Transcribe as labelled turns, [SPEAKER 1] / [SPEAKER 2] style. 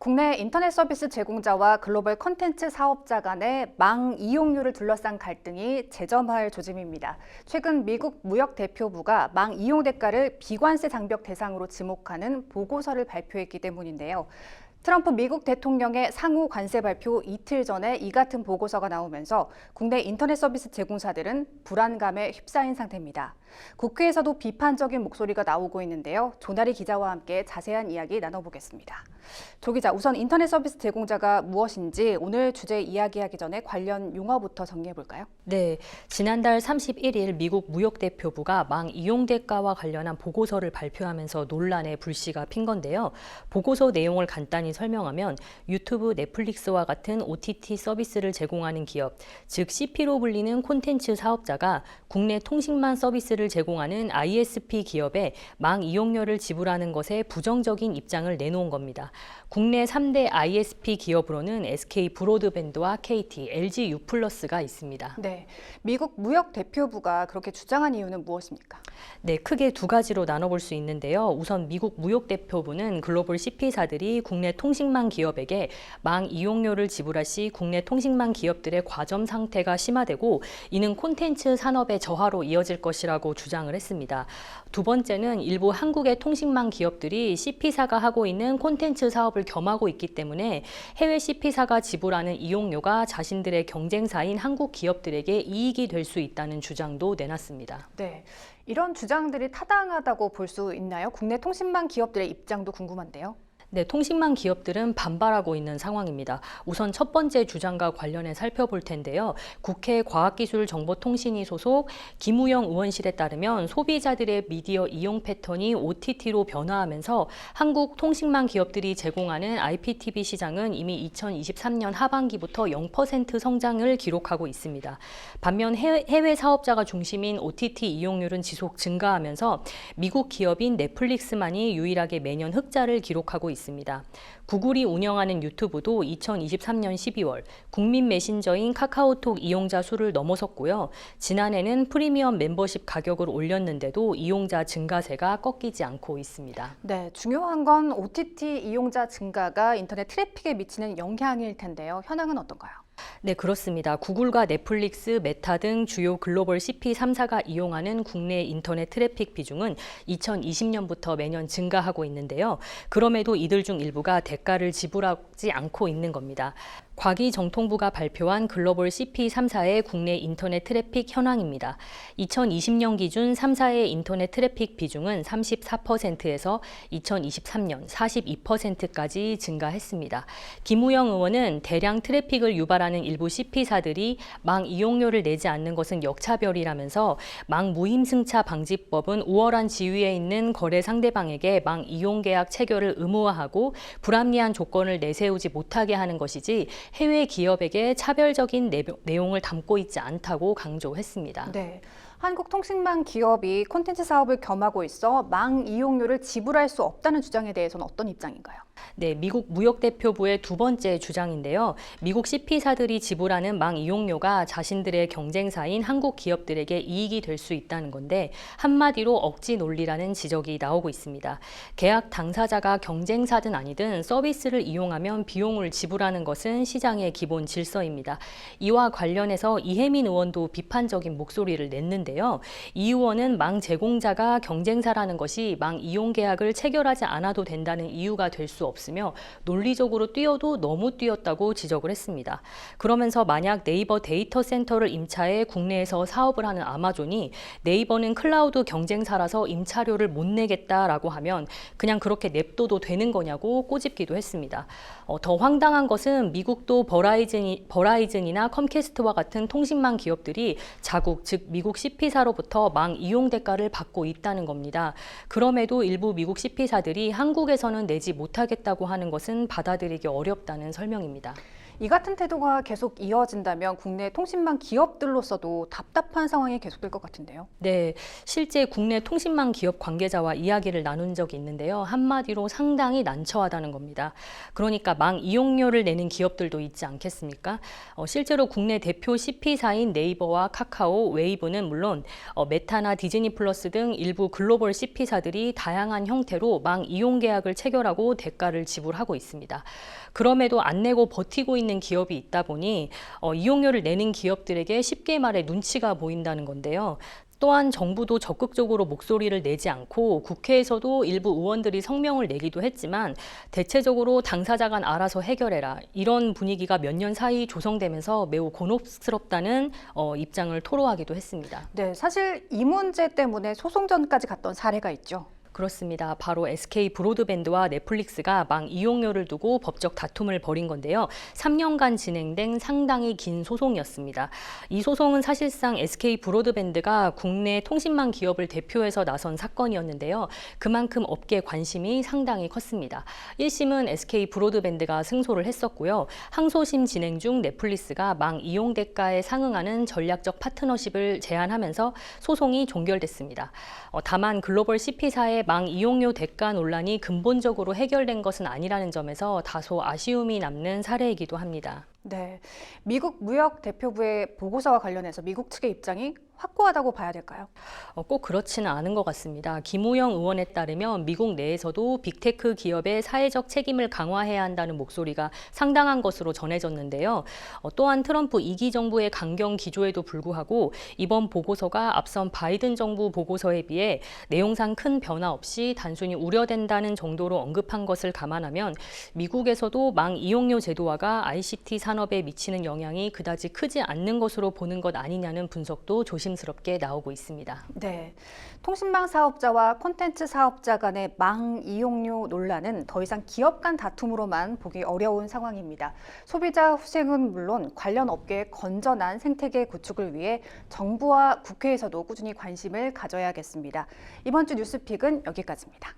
[SPEAKER 1] 국내 인터넷 서비스 제공자와 글로벌 콘텐츠 사업자 간의 망 이용료를 둘러싼 갈등이 재점화할 조짐입니다. 최근 미국 무역대표부가 망 이용 대가를 비관세 장벽 대상으로 지목하는 보고서를 발표했기 때문인데요. 트럼프 미국 대통령의 상호 관세 발표 이틀 전에 이 같은 보고서가 나오면서 국내 인터넷 서비스 제공사들은 불안감에 휩싸인 상태입니다. 국회에서도 비판적인 목소리가 나오고 있는데요. 조나리 기자와 함께 자세한 이야기 나눠보겠습니다. 조 기자, 우선 인터넷 서비스 제공자가 무엇인지 오늘 주제 이야기하기 전에 관련 용어부터 정리해볼까요?
[SPEAKER 2] 네, 지난달 31일 미국 무역대표부가 망 이용 대가와 관련한 보고서를 발표하면서 논란의 불씨가 핀 건데요. 보고서 내용을 간단히 설명하면 유튜브, 넷플릭스와 같은 OTT 서비스를 제공하는 기업, 즉 CP로 불리는 콘텐츠 사업자가 국내 통신망 서비스를 제공하는 ISP 기업에 망 이용료를 지불하는 것에 부정적인 입장을 내놓은 겁니다. 국내 3대 ISP 기업으로는 SK 브로드밴드와 KT, LG U+가 있습니다.
[SPEAKER 1] 네, 미국 무역대표부가 그렇게 주장한 이유는 무엇입니까?
[SPEAKER 2] 네, 크게 두 가지로 나눠볼 수 있는데요. 우선 미국 무역대표부는 글로벌 CP사들이 국내 통신망 기업에게 망 이용료를 지불할 시 국내 통신망 기업들의 과점 상태가 심화되고 이는 콘텐츠 산업의 저하로 이어질 것이라고 주장을 했습니다. 두 번째는 일부 한국의 통신망 기업들이 CP사가 하고 있는 콘텐츠 사업을 겸하고 있기 때문에 해외 CP사가 지불하는 이용료가 자신들의 경쟁사인 한국 기업들에게 이익이 될 수 있다는 주장도 내놨습니다.
[SPEAKER 1] 네, 이런 주장들이 타당하다고 볼 수 있나요? 국내 통신망 기업들의 입장도 궁금한데요.
[SPEAKER 2] 네, 통신망 기업들은 반발하고 있는 상황입니다. 우선 첫 번째 주장과 관련해 살펴볼 텐데요. 국회 과학기술정보통신위 소속 김우영 의원실에 따르면 소비자들의 미디어 이용 패턴이 OTT로 변화하면서 한국 통신망 기업들이 제공하는 IPTV 시장은 이미 2023년 하반기부터 0% 성장을 기록하고 있습니다. 반면 해외 사업자가 중심인 OTT 이용률은 지속 증가하면서 미국 기업인 넷플릭스만이 유일하게 매년 흑자를 기록하고 있습니다. 구글이 운영하는 유튜브도 2023년 12월 국민 메신저인 카카오톡 이용자 수를 넘어섰고요. 지난해는 프리미엄 멤버십 가격을 올렸는데도 이용자 증가세가 꺾이지 않고 있습니다.
[SPEAKER 1] 네, 중요한 건 OTT 이용자 증가가 인터넷 트래픽에 미치는 영향일 텐데요. 현황은 어떤가요?
[SPEAKER 2] 네, 그렇습니다. 구글과 넷플릭스, 메타 등 주요 글로벌 CP 3사가 이용하는 국내 인터넷 트래픽 비중은 2020년부터 매년 증가하고 있는데요. 그럼에도 이들 중 일부가 대가를 지불하지 않고 있는 겁니다. 과기정통부가 발표한 글로벌 CP 3사의 국내 인터넷 트래픽 현황입니다. 2020년 기준 3사의 인터넷 트래픽 비중은 34%에서 2023년 42%까지 증가했습니다. 김우영 의원은 대량 트래픽을 유발하는 일부 CP사들이 망 이용료를 내지 않는 것은 역차별이라면서 망 무임승차 방지법은 우월한 지위에 있는 거래 상대방에게 망 이용 계약 체결을 의무화하고 불합리한 조건을 내세우지 못하게 하는 것이지 해외 기업에게 차별적인 내용을 담고 있지 않다고 강조했습니다.
[SPEAKER 1] 네, 한국통신망 기업이 콘텐츠 사업을 겸하고 있어 망 이용료를 지불할 수 없다는 주장에 대해서는 어떤 입장인가요?
[SPEAKER 2] 네, 미국 무역대표부의 두 번째 주장인데요. 미국 CP사들이 지불하는 망 이용료가 자신들의 경쟁사인 한국 기업들에게 이익이 될 수 있다는 건데 한마디로 억지 논리라는 지적이 나오고 있습니다. 계약 당사자가 경쟁사든 아니든 서비스를 이용하면 비용을 지불하는 것은 시장의 기본 질서입니다. 이와 관련해서 이혜민 의원도 비판적인 목소리를 냈는데요. 이 의원은 망 제공자가 경쟁사라는 것이 망 이용 계약을 체결하지 않아도 된다는 이유가 될 수 없으며 논리적으로 뛰어도 너무 뛰었다고 지적을 했습니다. 그러면서 만약 네이버 데이터 센터를 임차해 국내에서 사업을 하는 아마존이 네이버는 클라우드 경쟁사라서 임차료를 못 내겠다라고 하면 그냥 그렇게 냅둬도 되는 거냐고 꼬집기도 했습니다. 더 황당한 것은 미국도 버라이즌이나 컴캐스트와 같은 통신망 기업들이 자국, 즉 미국 CP사로부터 망 이용 대가를 받고 있다는 겁니다. 그럼에도 일부 미국 CP사들이 한국에서는 내지 못하겠다고 하는 것은 받아들이기 어렵다는 설명입니다.
[SPEAKER 1] 이 같은 태도가 계속 이어진다면 국내 통신망 기업들로서도 답답한 상황이 계속될 것 같은데요.
[SPEAKER 2] 네, 실제 국내 통신망 기업 관계자와 이야기를 나눈 적이 있는데요. 한마디로 상당히 난처하다는 겁니다. 그러니까 망 이용료를 내는 기업들도 있지 않겠습니까? 실제로 국내 대표 CP사인 네이버와 카카오, 웨이브는 물론 메타나 디즈니 플러스 등 일부 글로벌 CP사들이 다양한 형태로 망 이용 계약을 체결하고 대가 대가를 지불하고 있습니다. 그럼에도 안 내고 버티고 있는 기업이 있다 보니 이용료를 내는 기업들에게 쉽게 말해 눈치가 보인다는 건데요. 또한 정부도 적극적으로 목소리를 내지 않고 국회에서도 일부 의원들이 성명을 내기도 했지만 대체적으로 당사자 간 알아서 해결해라 이런 분위기가 몇 년 사이 조성되면서 매우 곤혹스럽다는 입장을 토로하기도 했습니다.
[SPEAKER 1] 네, 사실 이 문제 때문에 소송전까지 갔던 사례가 있죠.
[SPEAKER 2] 그렇습니다. 바로 SK 브로드밴드와 넷플릭스가 망 이용료를 두고 법적 다툼을 벌인 건데요. 3년간 진행된 상당히 긴 소송이었습니다. 이 소송은 사실상 SK 브로드밴드가 국내 통신망 기업을 대표해서 나선 사건이었는데요. 그만큼 업계 관심이 상당히 컸습니다. 1심은 SK 브로드밴드가 승소를 했었고요. 항소심 진행 중 넷플릭스가 망 이용 대가에 상응하는 전략적 파트너십을 제안하면서 소송이 종결됐습니다. 다만 글로벌 CP사의 망 이용료 대가 논란이 근본적으로 해결된 것은 아니라는 점에서 다소 아쉬움이 남는 사례이기도 합니다.
[SPEAKER 1] 네, 미국 무역 대표부의 보고서와 관련해서 미국 측의 입장이 확고하다고 봐야 될까요?
[SPEAKER 2] 꼭 그렇지는 않은 것 같습니다. 김우영 의원에 따르면 미국 내에서도 빅테크 기업의 사회적 책임을 강화해야 한다는 목소리가 상당한 것으로 전해졌는데요. 또한 트럼프 2기 정부의 강경 기조에도 불구하고 이번 보고서가 앞선 바이든 정부 보고서에 비해 내용상 큰 변화 없이 단순히 우려된다는 정도로 언급한 것을 감안하면 미국에서도 망 이용료 제도화가 ICT 산업에 미치는 영향이 그다지 크지 않는 것으로 보는 것 아니냐는 분석도 조심스럽게 나오고 있습니다.
[SPEAKER 1] 네, 통신망 사업자와 콘텐츠 사업자 간의 망 이용료 논란은 더 이상 기업 간 다툼으로만 보기 어려운 상황입니다. 소비자 후생은 물론 관련 업계의 건전한 생태계 구축을 위해 정부와 국회에서도 꾸준히 관심을 가져야겠습니다. 이번 주 뉴스픽은 여기까지입니다.